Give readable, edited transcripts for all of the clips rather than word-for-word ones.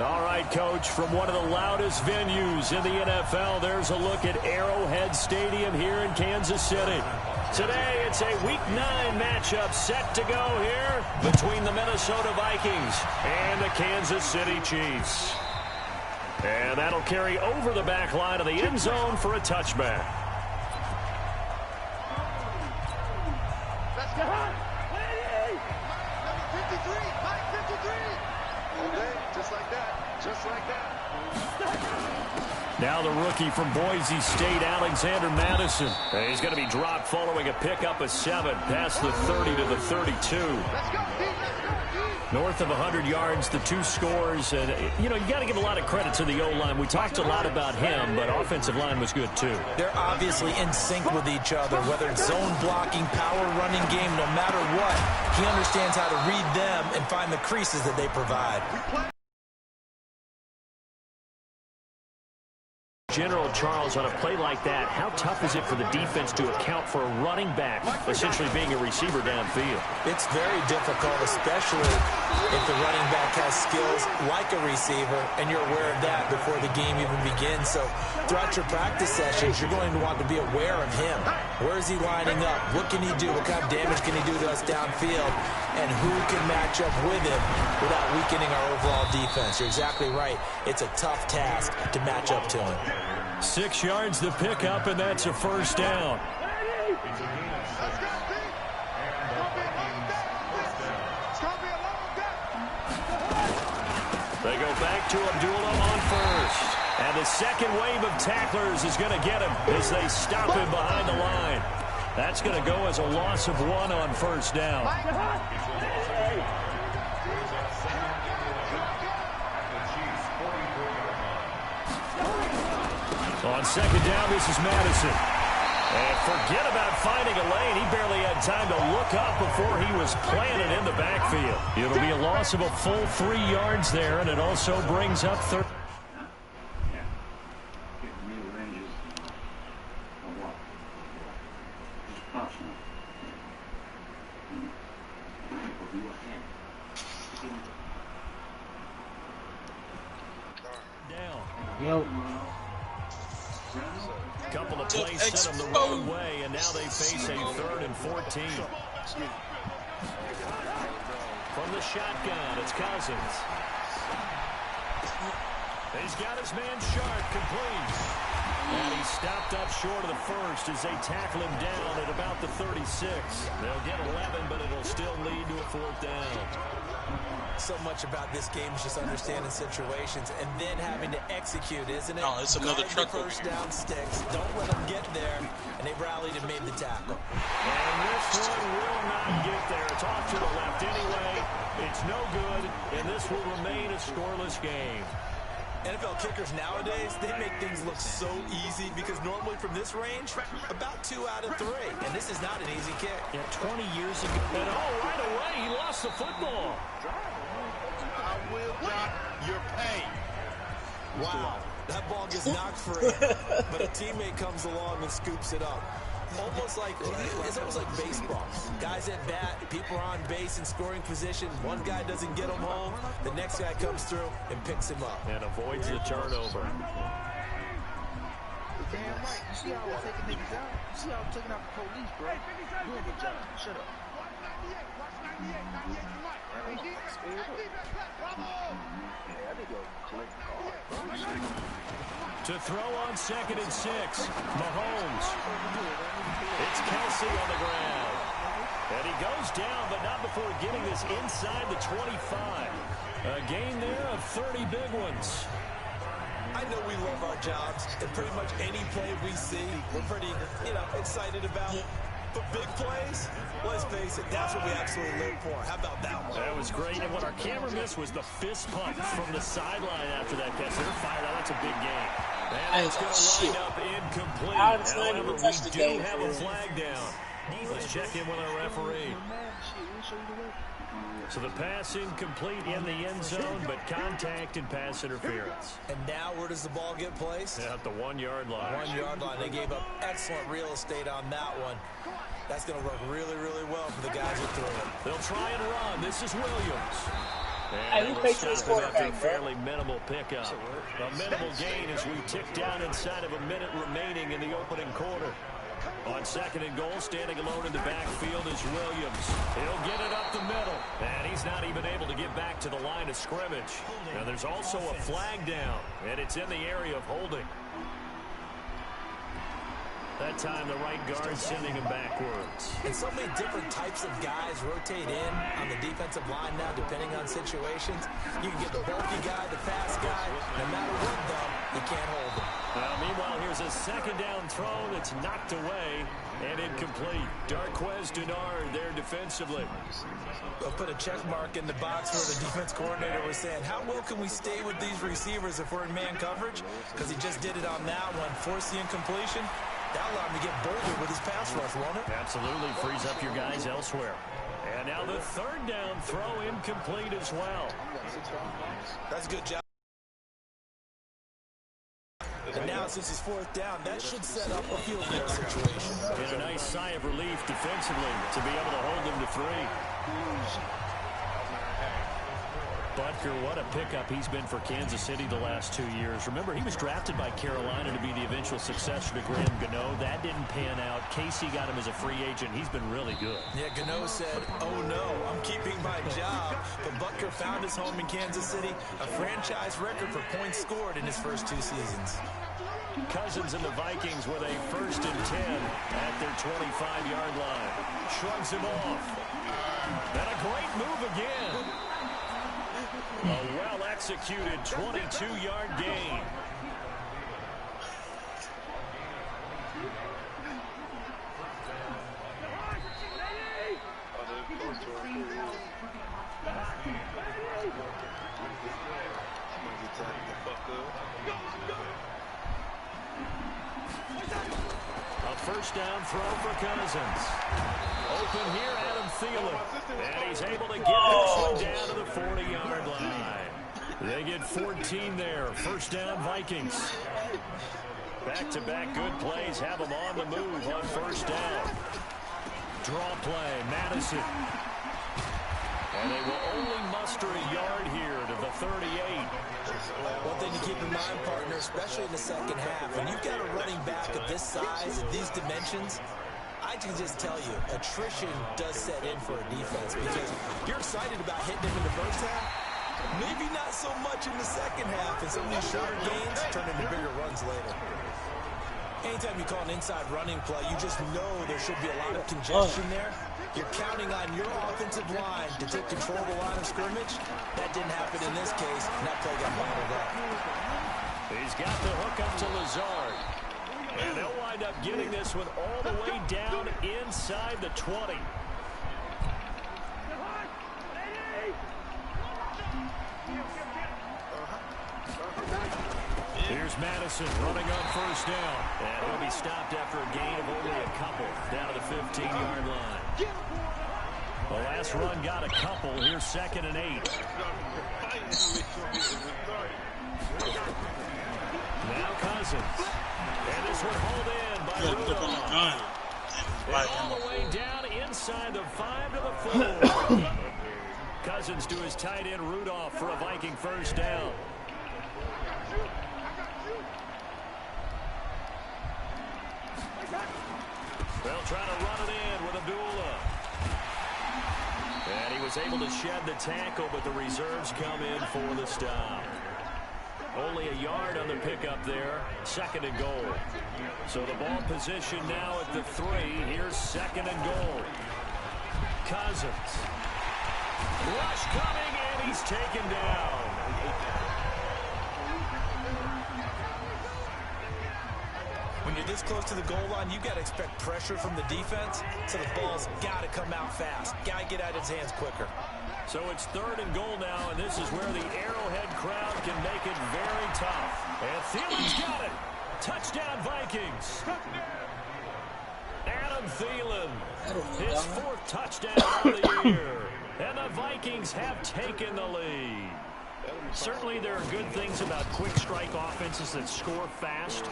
All right, Coach, from one of the loudest venues in the NFL, there's a look at Arrowhead Stadium here in Kansas City. Today, it's a Week 9 matchup set to go here between the Minnesota Vikings and the Kansas City Chiefs. And that'll carry over the back line of the end zone for a touchback. Let's go. 53, Mike 53. Okay, just like that, just like that. Now the rookie from Boise State, Alexander Madison. He's going to be dropped following a pickup of 7 past the 30 to the 32. Let's go, Pete, let's go, Pete. North of 100 yards, the 2 scores. And, you got to give a lot of credit to the O-line. We talked a lot about him, but offensive line was good, too. They're obviously in sync with each other, whether it's zone blocking, power running game, no matter what. He understands how to read them and find the creases that they provide. General Charles, on a play like that, how tough is it for the defense to account for a running back essentially being a receiver downfield? It's very difficult, especially if the running back has skills like a receiver, and you're aware of that before the game even begins. So throughout your practice sessions, you're going to want to be aware of him. Where is he lining up? What can he do? What kind of damage can he do to us downfield? And who can match up with him without weakening our overall defense? You're exactly right. It's a tough task to match up to him. 6 yards the pickup, and that's a first down. They go back to Abdullah on first. And the second wave of tacklers is going to get him as they stop him behind the line. That's going to go as a loss of 1 on first down. On second down, this is Madison. And forget about finding a lane. He barely had time to look up before he was planted in the backfield. It'll be a loss of a full 3 yards there, and it also brings up third. Yo. Couple of plays sent them the wrong way, and now they face a 3rd and 14. From the shotgun, it's Cousins. He's got his man Sharp complete. And he stopped up short of the first as they tackle him down at about the 36. They'll get 11, but it'll still lead to a 4th down. So much about this game is just understanding situations and then having to execute, isn't it? Oh, it's another truck over first here. down sticks. Don't let them get there. And they rallied and made the tackle. And this one will not get there. It's off to the left anyway. It's no good, and this will remain a scoreless game. NFL kickers nowadays, they make things look so easy because normally from this range, about 2 out of 3. And this is not an easy kick. Yeah, 20 years ago. And right away, he lost the football. I will drop your pain. Wow, that ball gets knocked free, but a teammate comes along and scoops it up. It's almost like baseball. Guys at bat, people are on base in scoring position. One guy doesn't get him home. The next guy comes through and picks him up. And avoids the turnover. Damn right. You see how I was taking niggas out? You see how I was taking out the police, bro? Doing a good job. Shut up. To throw on 2nd and 6, Mahomes. It's Kelsey on the ground. And he goes down, but not before getting this inside the 25. A gain there of 30 big ones. I know we love our jobs, and pretty much any play we see, we're pretty, excited about. But big plays, let's face it, that's what we absolutely live for. How about that one? That was great. And what our camera missed was the fist pump from the sideline after that catch. They're fired out. That's a big game. And it's going to wind up incomplete. However, we do have a flag down. Let's check in with our referee. So the pass incomplete in the end zone, but contact and pass interference. And now where does the ball get placed? At the 1 yard line. 1 yard line. They gave up excellent real estate on that one. That's going to work really, really well for the guys who threw it. They'll try and run. This is Williams. And they will stop him after a fairly minimal pickup. A minimal gain as we tick down inside of a minute remaining in the opening quarter. On second and goal, standing alone in the backfield is Williams. He'll get it up the middle. And he's not even able to get back to the line of scrimmage. Now there's also a flag down, and it's in the area of holding. That time the right guard sending him backwards. And so many different types of guys rotate in on the defensive line now, depending on situations. You can get the bulky guy, the fast guy. No matter what, though, you can't hold him. Meanwhile, here's a second down throw that's knocked away and incomplete. Darquez Denard there defensively. They'll put a check mark in the box where the defense coordinator was saying, how well can we stay with these receivers if we're in man coverage? Because he just did it on that one, forced the incompletion. That allowed him to get bolder with his pass rush, won't it? Absolutely. Frees up your guys elsewhere. And now the third down throw incomplete as well. That's a good job. And now, since it's fourth down, that should set up a field goal situation. And a nice sigh of relief defensively to be able to hold them to 3. Butker, what a pickup he's been for Kansas City the last 2 years. Remember, he was drafted by Carolina to be the eventual successor to Graham Gano. That didn't pan out. Casey got him as a free agent. He's been really good. Yeah, Gano said, oh no, I'm keeping my job. But Butker found his home in Kansas City, a franchise record for points scored in his first 2 seasons. Cousins and the Vikings with a 1st and 10 at their 25-yard line. Shrugs him off. And a great move again. A well-executed 22-yard gain. A first down throw for Cousins. Open here, Adam Thielen. And he's able to get this one down to the 40-yard line. They get 14 there. First down, Vikings. Back-to-back good plays have them on the move on first down. Draw play, Madison. And they will only muster a yard here to the 38. One thing to keep in mind, partner, especially in the second half, when you've got a running back of this size, of these dimensions, I can just tell you, attrition does set in for a defense because you're excited about hitting him in the first half. Maybe not so much in the second half, and some of these shorter gains turn into bigger runs later. Anytime you call an inside running play, you just know there should be a lot of congestion there. You're counting on your offensive line to take control of the line of scrimmage. That didn't happen in this case, and that play got bottled up. He's got the hook up to Lazard. And they'll wind up getting this one all the way down inside the 20. Here's Madison running on first down. And he'll be stopped after a gain of only a couple down to the 15-yard line. The last run got a couple. Here's 2nd and 8. Now Cousins. And this one hauled in by Rudolph. And all the way down inside the 5 to the 4. Cousins to his tight end Rudolph for a Viking first down. They'll try to run it in with Abdullah. And he was able to shed the tackle, but the reserves come in for the stop. Only a yard on the pickup there. 2nd and goal. So the ball position now at the 3. Here's 2nd and goal. Cousins. Rush coming, and he's taken down. When you're this close to the goal line, you've got to expect pressure from the defense, so the ball's got to come out fast. Got to get out of his hands quicker. So it's 3rd and goal now, and this is where the Arrowhead crowd can make it very tough. And Thielen's got it. Touchdown, Vikings. Adam Thielen, his 4th touchdown of the year. And the Vikings have taken the lead. Certainly there are good things about quick strike offenses that score fast.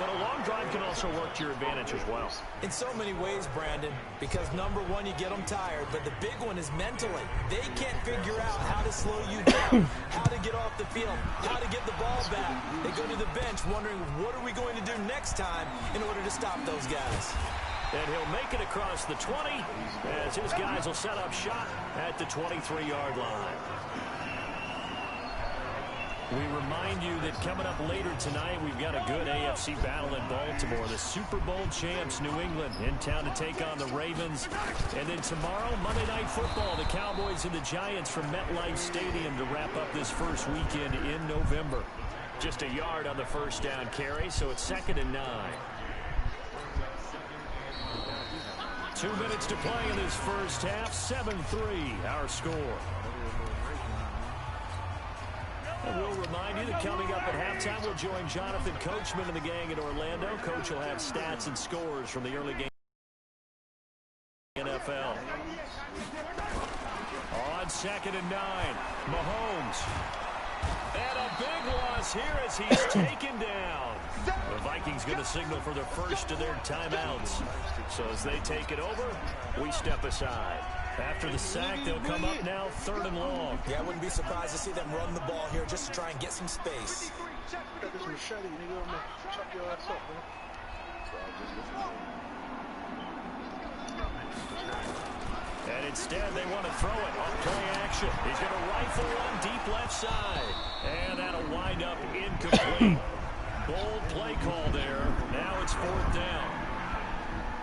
But a long drive can also work to your advantage as well. In so many ways, Brandon, because number one, you get them tired, but the big one is mentally. They can't figure out how to slow you down, how to get off the field, how to get the ball back. They go to the bench wondering, what are we going to do next time in order to stop those guys? And he'll make it across the 20 as his guys will set up shop at the 23-yard line. We remind you that coming up later tonight, we've got a good AFC battle in Baltimore. The Super Bowl champs, New England, in town to take on the Ravens. And then tomorrow, Monday Night Football, the Cowboys and the Giants from MetLife Stadium to wrap up this first weekend in November. Just a yard on the first down carry, so it's 2nd and 9. 2 minutes to play in this first half. 7-3, our score. And we'll remind you that coming up at halftime, we'll join Jonathan Coachman and the gang in Orlando. Coach will have stats and scores from the early game NFL. On 2nd and 9, Mahomes. And a big loss here as he's taken down. The Vikings going to signal for their first of their timeouts. So as they take it over, we step aside. After the sack, they'll come up now 3rd and long. Yeah, I wouldn't be surprised to see them run the ball here just to try and get some space. And instead, they want to throw it on play action. He's going to rifle one deep left side. And that'll wind up incomplete. Bold play call there. Now it's 4th down.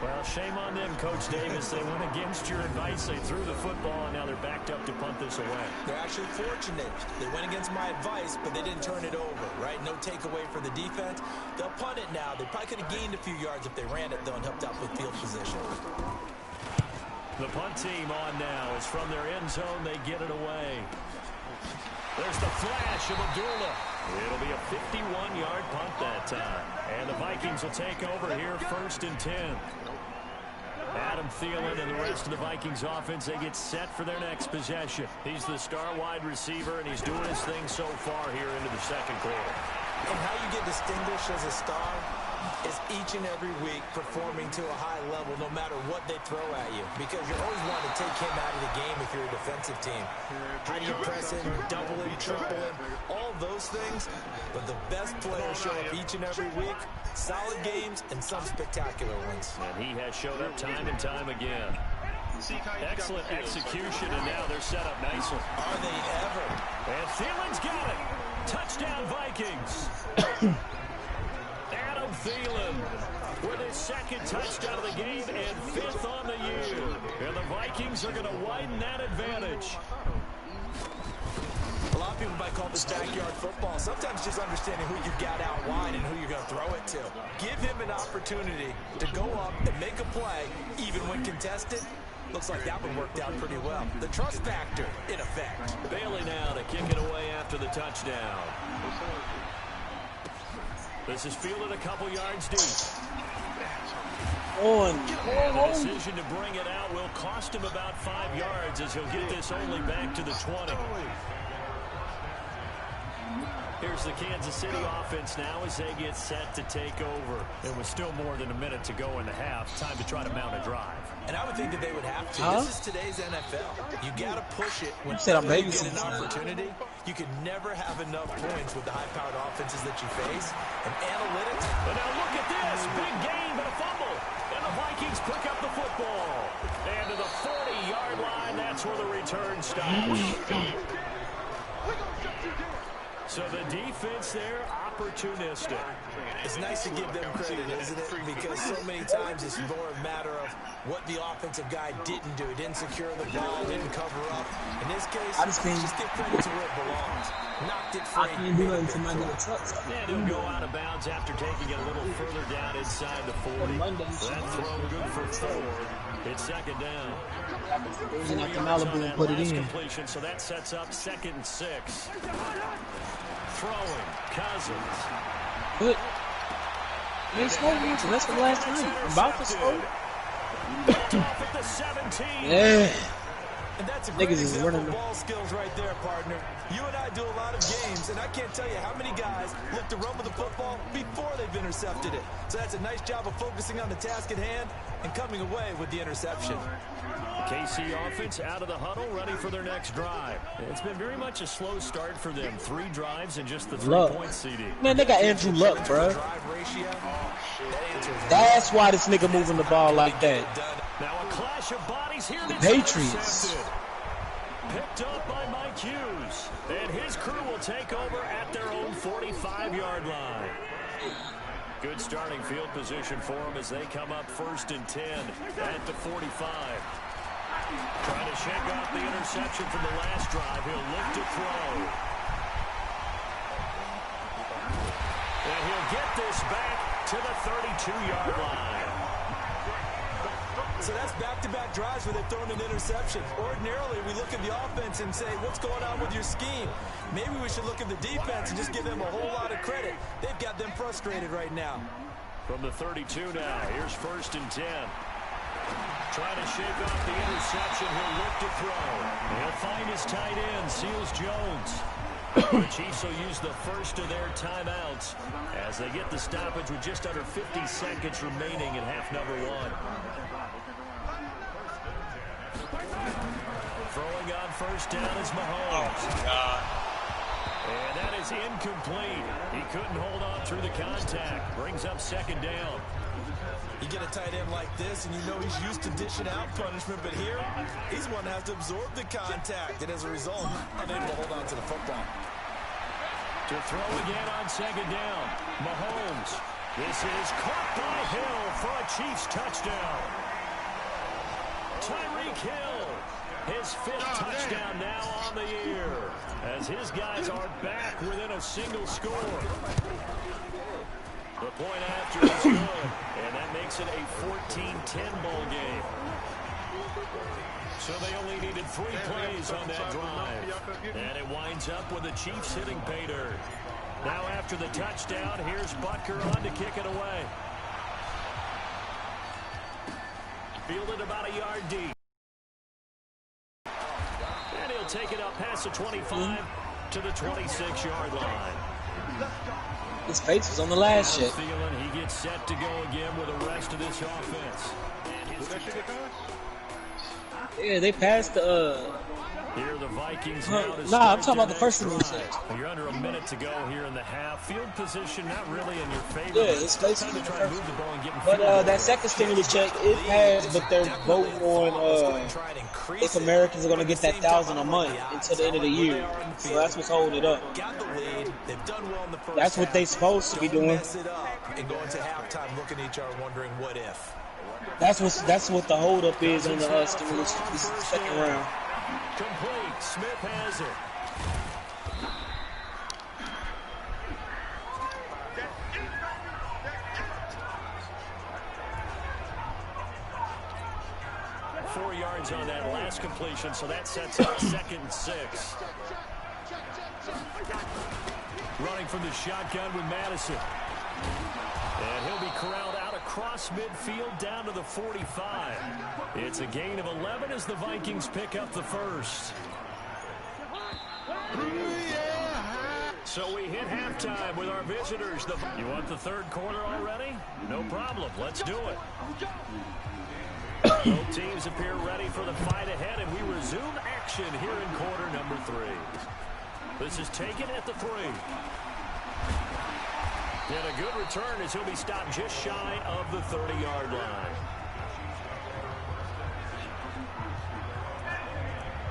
Well, shame on them, Coach Davis. They went against your advice. They threw the football, and now they're backed up to punt this away. They're actually fortunate. They went against my advice, but they didn't turn it over, right? No takeaway for the defense. They'll punt it now. They probably could have gained a few yards if they ran it, though, and helped out with field position. The punt team on now. It's from their end zone. They get it away. There's the flash of Abdullah. It'll be a 51-yard punt that time. And the Vikings will take over here 1st and 10. Adam Thielen and the rest of the Vikings offense, they get set for their next possession. He's the star wide receiver, and he's doing his thing so far here into the 2nd quarter. And how you get distinguished as a star is each and every week performing to a high level no matter what they throw at you, because you always want to take him out of the game if you're a defensive team. How do you press him, double him, triple him, all those things, but the best players show up each and every week, solid games and some spectacular ones. And he has showed up time and time again. Excellent execution, and now they're set up nicely. Are they ever? And Thielen's got it. Touchdown, Vikings. Adam Thielen with his 2nd touchdown of the game and 5th on the year. And the Vikings are going to widen that advantage. A lot of people might call this backyard football. Sometimes just understanding who you've got out wide and who you're going to throw it to. Give him an opportunity to go up and make a play, even when contested. Looks like that one worked out pretty well. The trust factor, in effect. Bailey now to kick it away after the touchdown. This is fielded a couple yards deep. The decision to bring it out will cost him about 5 yards as he'll get this only back to the 20. Here's the Kansas City offense now as they get set to take over. It was still more than a minute to go in the half. Time to try to mount a drive. And I would think that they would have to. This is today's NFL. You got to push it when you get an opportunity. You can never have enough points with the high-powered offenses that you face. And analytics. But now look at this. Big gain, but a fumble. And the Vikings pick up the football. And to the 40-yard line, that's where the return stops. So the defense there, opportunistic. It's nice to give them credit, isn't it? Because so many times it's more a matter of what the offensive guy didn't do. Didn't secure the ball, didn't cover up. In this case, just give credit to where it belongs. Knocked it free. I can't do nothing to my little trucks. And he'll go out of bounds after taking it a little further down inside the 40. That throw good for 4. It's 2nd down. Using after Malibu and put it in. Completion, so that sets up 2nd and 6. Throwing, Cousins. Good. You ain't scored once, and that's the last time. I'm about to score. Off at the 17. Yeah. And that's a great Niggas is example running of ball skills right there, partner. You and I do a lot of games, and I can't tell you how many guys look to run with the football before they've intercepted it. So that's a nice job of focusing on the task at hand and coming away with the interception. KC offense out of the huddle, ready for their next drive. It's been very much a slow start for them. 3 drives and just the 3-point CD. Man, they got Andrew Luck, bro. That's why this nigga moving the ball like that. Now a clash of bodies here. The Patriots. Picked up by Mike Hughes. And his crew will take over at their own 45-yard line. Good starting field position for them as they come up 1st and 10 at the 45. Trying to shake off the interception from the last drive. He'll look to throw. And he'll get this back to the 32-yard line. So that's back-to-back drives where they've thrown an interception. Ordinarily, we look at the offense and say, what's going on with your scheme? Maybe we should look at the defense and just give them a whole lot of credit. They've got them frustrated right now. From the 32 now, here's 1st and 10. Trying to shake off the interception. He'll look to throw. He'll find his tight end, Seals Jones. The Chiefs will use the first of their timeouts as they get the stoppage with just under 50 seconds remaining in half number 1. Throwing on 1st down is Mahomes. Oh, God. And that is incomplete. He couldn't hold on through the contact. Brings up 2nd down. You get a tight end like this, and you know he's used to dishing out punishment, but here, he's one that has to absorb the contact, and as a result, unable to hold on to the football. To throw again on 2nd down. Mahomes. This is caught by Hill for a Chiefs touchdown. Tyreek Hill. His 5th touchdown now on the year as his guys are back within a single score. The point after is good, and that makes it a 14-10 ball game. So they only needed 3 plays on that drive. And it winds up with the Chiefs hitting pay dirt. Now after the touchdown, here's Butker on to kick it away. Fielded about a yard deep. And he'll take it up past the 25 to the 26-yard line. His face was on the last shit. Feeling he gets set to go again with the rest of this offense. Yeah, they passed the, Here are the Vikings now to Nah, I'm talking about the first thing you said. You're under a minute to go here in the half. Field position not really in your favor. Yeah, it's basically time to try to move the ball and get in But field. that second stimulus check, it passed, but they're voting on if Americans are going to get that $1,000 a month until the end of the year. So that's what's holding it up. That's what they supposed to be doing. And going to halftime looking at each other wondering what if. That's what the hold up is on the stimulus this second round. Complete. Smith has it. Four yards on that last completion, so that sets up 2nd and 6. Running from the shotgun with Madison. And he'll be corralled out across midfield down to the 45. It's a gain of 11 as the Vikings pick up the first. So we hit halftime with our visitors. You want the 3rd quarter already? No problem. Let's do it. Both teams appear ready for the fight ahead, and we resume action here in quarter number 3. This is taken at the 3. And a good return as he'll be stopped just shy of the 30-yard line.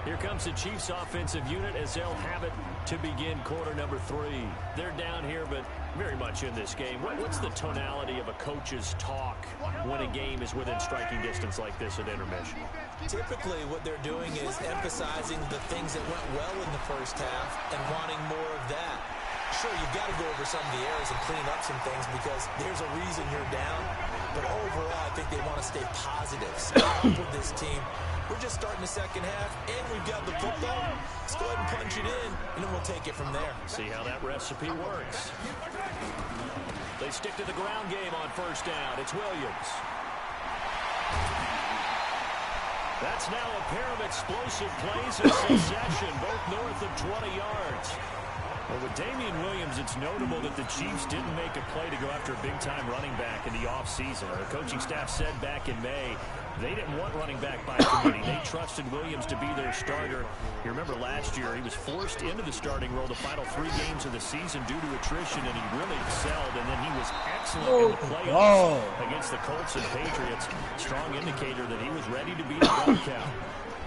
Here comes the Chiefs offensive unit as they'll have it to begin quarter number 3. They're down here, but very much in this game. What's the tonality of a coach's talk when a game is within striking distance like this at intermission? Typically, what they're doing is emphasizing the things that went well in the first half and wanting more of that. Sure, you've got to go over some of the errors and clean up some things because there's a reason you're down. But overall, I think they want to stay positive. Stay up with this team. We're just starting the second half, and we've got the football. Let's go ahead and punch it in, and then we'll take it from there. See how that recipe works. They stick to the ground game on 1st down. It's Williams. That's now a pair of explosive plays in succession, both north of 20 yards. Well, with Damian Williams, it's notable that the Chiefs didn't make a play to go after a big-time running back in the offseason. The coaching staff said back in May they didn't want running back by committee. They trusted Williams to be their starter. You remember last year he was forced into the starting role the final 3 games of the season due to attrition, and he really excelled, and then he was excellent in the playoffs against the Colts and Patriots. Strong indicator that he was ready to be the run count.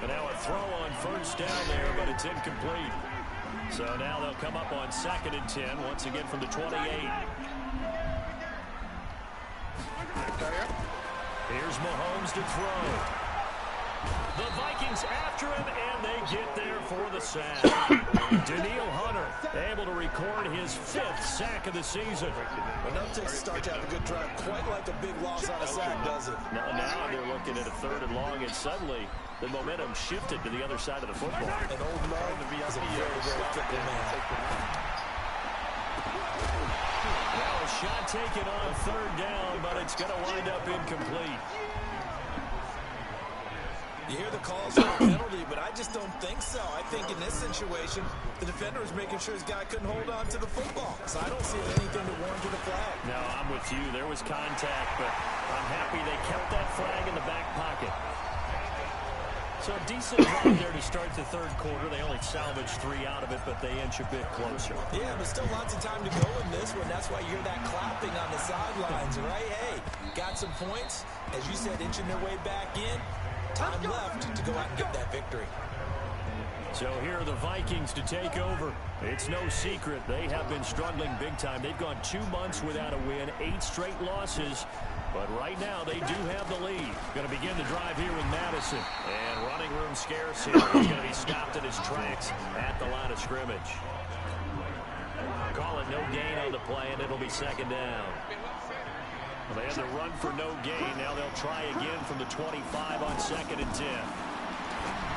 And now a throw on first down there, but it's incomplete. So now they'll come up on 2nd and 10, once again from the 28. Here's Mahomes to throw. The Vikings after him, and they get there for the sack. Danielle Hunter able to record his 5th sack of the season. Enough to start to have a good drive. Quite like a big loss on a sack, does it? Now they're looking at a 3rd and long, and suddenly the momentum shifted to the other side of the football. An old man is a very, very fickle man. Now a shot taken on 3rd down, but it's going to wind up incomplete. You hear the calls for a penalty, but I just don't think so. I think in this situation, the defender is making sure his guy couldn't hold on to the football. So I don't see anything to warrant the flag. No, I'm with you. There was contact, but I'm happy they kept that flag in the back pocket. So a decent drive there to start the 3rd quarter. They only salvaged 3 out of it, but they inch a bit closer. Yeah, but still lots of time to go in this one. That's why you hear that clapping on the sidelines, right? Hey, got some points. As you said, inching their way back in. Time left to go out and get that victory. So here are the Vikings to take over. It's no secret they have been struggling big time. They've gone 2 months without a win, 8 straight losses. But right now they do have the lead. Going to begin the drive here with Madison. And running room scarce here. He's going to be stopped in his tracks at the line of scrimmage. Call it no gain on the play, and it'll be 2nd down. Well, they had the run for no gain. Now they'll try again from the 25 on 2nd and 10.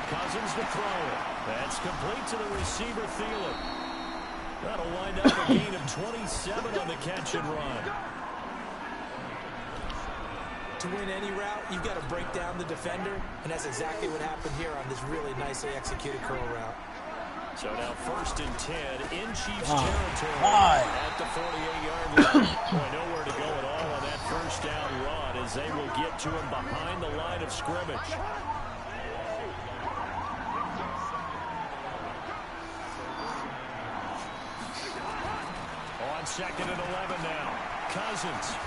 Cousins to throw it. That's complete to the receiver, Thielen. That'll wind up a gain of 27 on the catch and run. To win any route, you've got to break down the defender, and that's exactly what happened here on this really nicely executed curl route. So now 1st and 10 in Chiefs territory at the 48-yard line. Boy, nowhere to go at all on that 1st down run as they will get to him behind the line of scrimmage. On 2nd and 11 now. Cousins.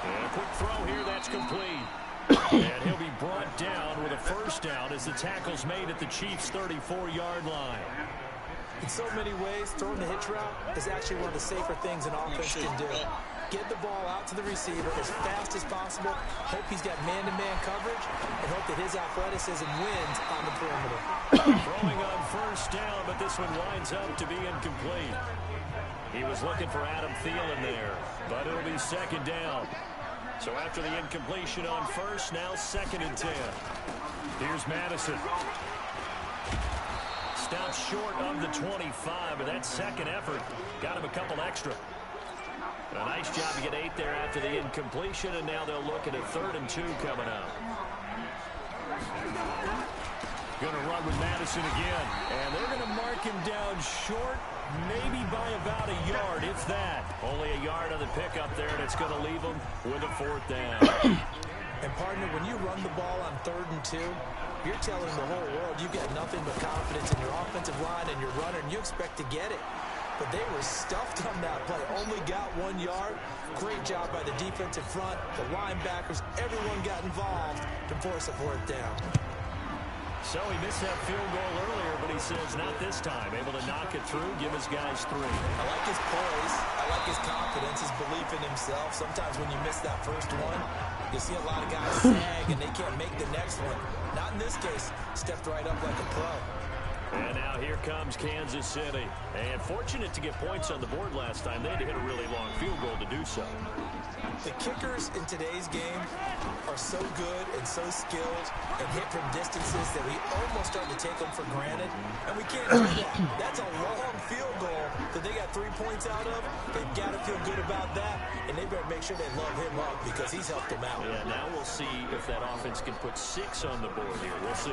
And a quick throw here, that's complete. And he'll be brought down with a 1st down as the tackle's made at the Chiefs' 34-yard line. In so many ways, throwing the hitch route is actually one of the safer things an offense can do. Get the ball out to the receiver as fast as possible, hope he's got man-to-man coverage, and hope that his athleticism wins on the perimeter. Throwing on 1st down, but this one winds up to be incomplete. He was looking for Adam Thielen there, but it'll be 2nd down. So after the incompletion on 1st, now 2nd and 10. Here's Madison. Stopped short of the 25, but that 2nd effort got him a couple extra. A nice job to get 8 there after the incompletion, and now they'll look at a 3rd and 2 coming up. Going to run with Madison again, and they're going to mark him down short, maybe by about a yard, if that. Only a yard on the pickup there, and it's going to leave him with a 4th down. And, partner, when you run the ball on 3rd and 2, you're telling the whole world you've got nothing but confidence in your offensive line and your runner, and you expect to get it. But they were stuffed on that play. Only got 1 yard. Great job by the defensive front, the linebackers. Everyone got involved to force a 4th down. So he missed that field goal earlier, but he says not this time. Able to knock it through, give his guys 3. I like his poise. I like his confidence, his belief in himself. Sometimes when you miss that first one, you see a lot of guys sag and they can't make the next one. Not in this case. Stepped right up like a pro. And now here comes Kansas City. And fortunate to get points on the board last time. They had to hit a really long field goal to do so. The kickers in today's game are so good and so skilled and hit from distances that we almost start to take them for granted. And we can't do that. That's a long field goal that they got 3 points out of. They've got to feel good about that. And they better make sure they love him up because he's helped them out. Yeah, now we'll see if that offense can put 6 on the board here. We'll see.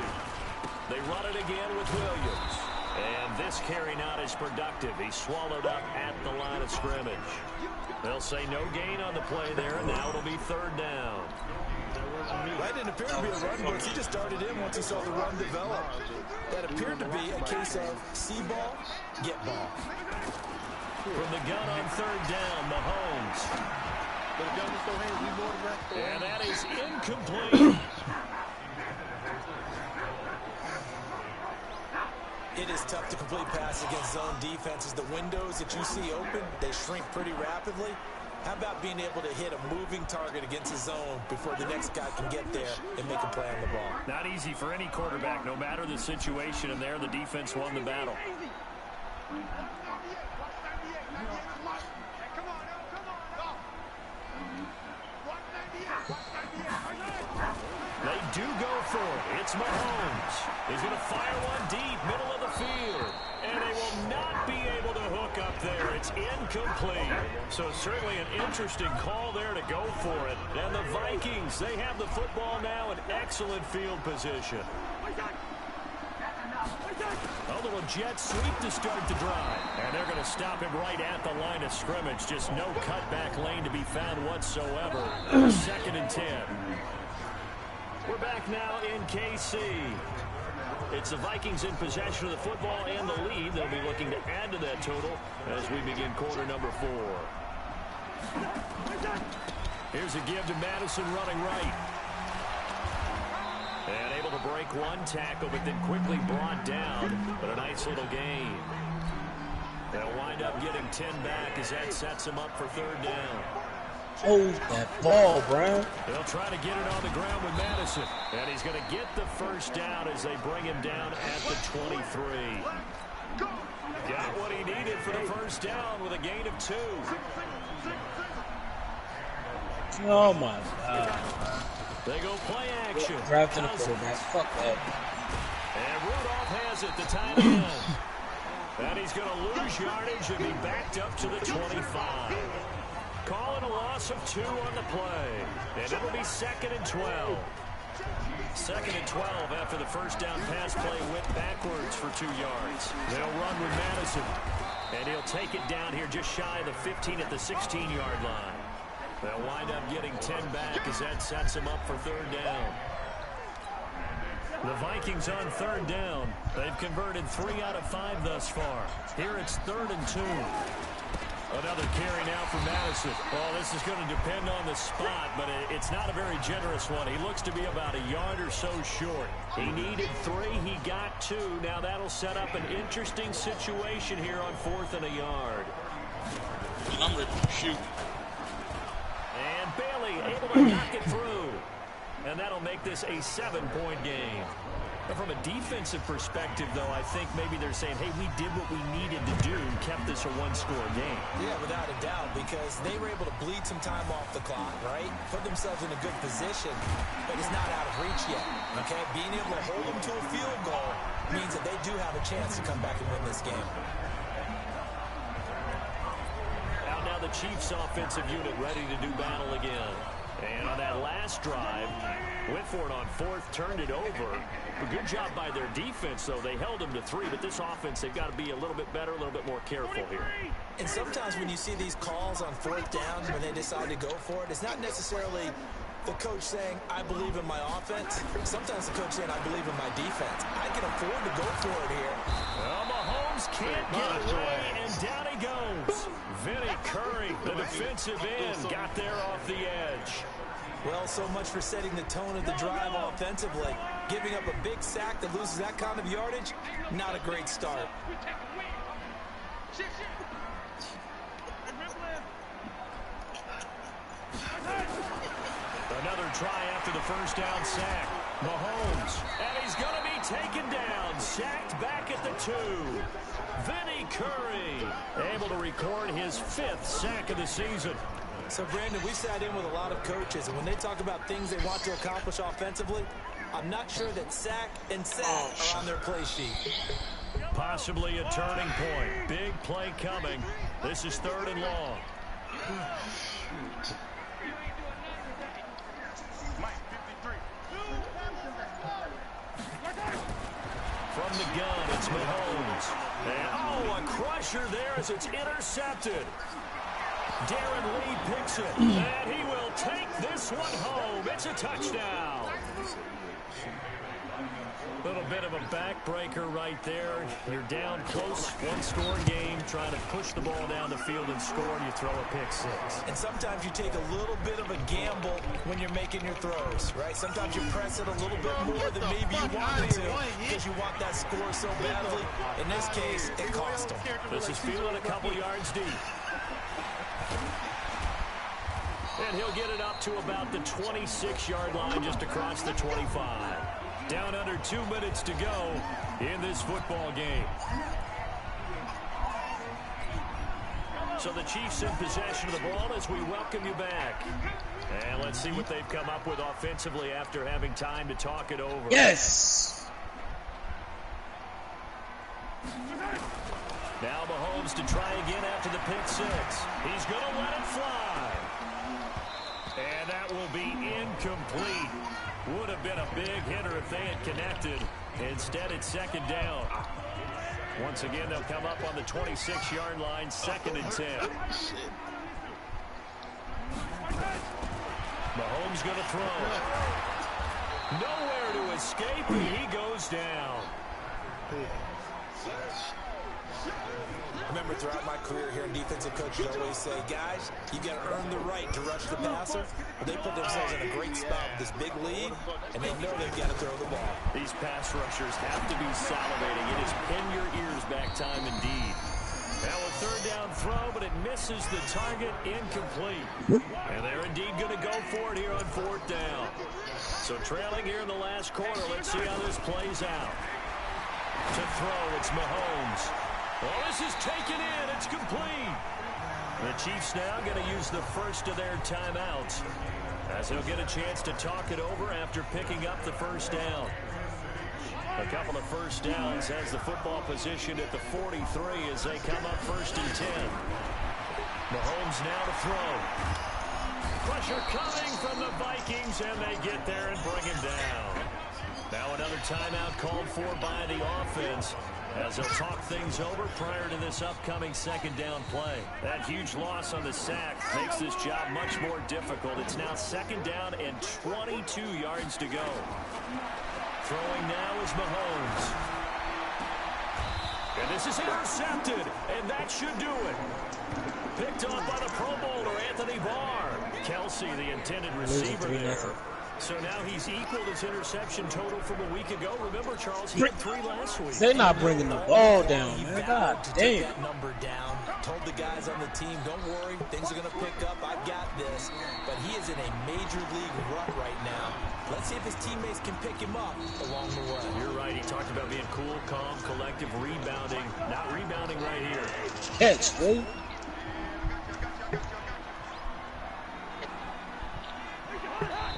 They run it again with Williams. And this carry not as productive. He's swallowed up at the line of scrimmage. They'll say no gain on the play there, and now it'll be 3rd down. That didn't appear to be a run blitz. He just started in once he saw the run develop. That appeared to be a case of see ball, get ball. From the gun on 3rd down, Mahomes. And that is incomplete. It is tough to complete pass against zone defenses. The windows that you see open, they shrink pretty rapidly. How about being able to hit a moving target against a zone before the next guy can get there and make a play on the ball? Not easy for any quarterback, no matter the situation, and there the defense won the battle. They do go for it. It's Mahomes. He's going to fire one deep, middle of the field. And they will not be able to hook up there. It's incomplete. So certainly an interesting call there to go for it. And the Vikings, they have the football now in excellent field position. A little jet sweep to start the drive. And they're going to stop him right at the line of scrimmage. Just no cutback lane to be found whatsoever. 2nd and 10. We're back now in KC. It's the Vikings in possession of the football and the lead. They'll be looking to add to that total as we begin quarter number 4. Here's a give to Madison running right. And able to break one tackle, but then quickly brought down. But a nice little gain. They'll wind up getting 10 back as that sets them up for 3rd down. Hold that ball, Brian. They'll try to get it on the ground with Madison. And he's going to get the 1st down as they bring him down at the 23. Got what he needed for the 1st down with a gain of 2. Oh, my God. They go play action. Drafting a quarterback. Fuck that. And Rudolph has it, the tight end. And he's going to lose yardage and be backed up to the 25. Calling a loss of 2 on the play. And it'll be 2nd and 12. 2nd and 12 after the 1st down pass play went backwards for 2 yards. They'll run with Madison. And he'll take it down here just shy of the 15 at the 16-yard line. They'll wind up getting 10 back as that sets them up for 3rd down. The Vikings on 3rd down. They've converted 3 out of 5 thus far. Here it's 3rd and 2. Another carry now for Madison. Well, this is going to depend on the spot, but it's not a very generous one. He looks to be about a yard or so short. He needed 3. He got 2. Now that'll set up an interesting situation here on 4th and a yard. I'm ready to shoot. And Bailey able to knock it through. And that'll make this a 7-point game. But from a defensive perspective, though, I think maybe they're saying, hey, we did what we needed to do and kept this a 1-score game. Yeah, without a doubt, because they were able to bleed some time off the clock, right? Put themselves in a good position, but it's not out of reach yet, okay? Being able to hold them to a field goal means that they do have a chance to come back and win this game. Out now the Chiefs offensive unit ready to do battle again. And on that last drive, went for it on 4th, turned it over. A good job by their defense, though. They held them to 3, but this offense, they've got to be a little bit better, a little bit more careful here. And sometimes when you see these calls on 4th down, when they decide to go for it, it's not necessarily the coach saying, I believe in my offense. Sometimes the coach saying, I believe in my defense. I can afford to go for it here. Well, Mahomes can't get away, and down he goes. Vinny Curry, the defensive end, got there off the edge. Well, so much for setting the tone of the drive offensively. Giving up a big sack that loses that kind of yardage, not a great start. Another try after the 1st down sack. Mahomes, and he's going to be taken down, sacked back at the 2. Vinny Curry, able to record his 5th sack of the season. So, Brandon, we sat in with a lot of coaches, and when they talk about things they want to accomplish offensively, I'm not sure that sack and sack are on their play sheet. Possibly a turning point. Big play coming. This is 3rd and long. From the gun, it's Mahomes. And, a crusher there as it's intercepted. Darren Lee picks it, and he will take this one home. It's a touchdown. Little bit of a backbreaker right there. You're down close, one-score game, trying to push the ball down the field and score, and you throw a pick 6. And sometimes you take a little bit of a gamble when you're making your throws, right? Sometimes you press it a little bit more than maybe you wanted to because you want that score so badly. In this case, it cost them. This is feeling a couple yards deep. And he'll get it up to about the 26-yard line, just across the 25. Down under 2 minutes to go in this football game. So the Chiefs in possession of the ball as we welcome you back. And let's see what they've come up with offensively after having time to talk it over. Yes! Now Mahomes to try again after the pick 6. He's going to let it fly. And that will be incomplete. Would have been a big hitter if they had connected. Instead, it's 2nd down. Once again, they'll come up on the 26-yard line, 2nd and 10. Mahomes going to throw. Nowhere to escape, and he goes down. I remember throughout my career here in defensive coaches always say, guys, you got to earn the right to rush the passer. But they put themselves in a great spot with this big lead, and they know they've got to throw the ball. These pass rushers have to be salivating. It is pin your ears back time indeed. Now a 3rd down throw, but it misses the target, incomplete. And they're indeed going to go for it here on 4th down. So trailing here in the last quarter, let's see how this plays out. To throw, it's Mahomes. Well, this is taken in. It's complete. The Chiefs now going to use the first of their timeouts as they'll get a chance to talk it over after picking up the 1st down. A couple of first downs has the football position at the 43 as they come up 1st and 10. Mahomes now to throw. Pressure coming from the Vikings, and they get there and bring him down. Now another timeout called for by the offense as they'll talk things over prior to this upcoming 2nd down play. That huge loss on the sack makes this job much more difficult. It's now 2nd down and 22 yards to go. Throwing now is Mahomes. And this is intercepted, and that should do it. Picked off by the Pro Bowler, Anthony Barr. Kelsey, the intended receiver there. So now he's equaled his interception total from a week ago. Remember, Charles, he had 3 last week. They're not bringing the ball down, man. God damn. That number down. Told the guys on the team, don't worry, things are going to pick up. I got this. But he is in a major league rut right now. Let's see if his teammates can pick him up along the way. You're right. He talked about being cool, calm, collective, rebounding. Not rebounding right here. Catch, Willie.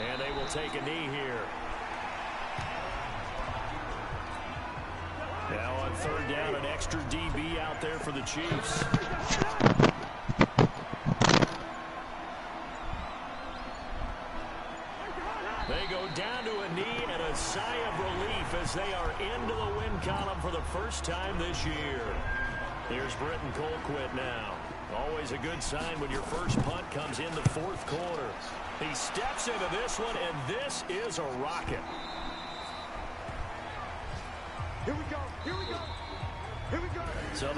And they will take a knee here. Now on 3rd down, an extra DB out there for the Chiefs. They go down to a knee and a sigh of relief as they are into the win column for the first time this year. Here's Britton Colquitt now. Always a good sign when your first punt comes in the 4th quarter. He steps into this one, and this is a rocket. Here we go. Here we go. Here we go. So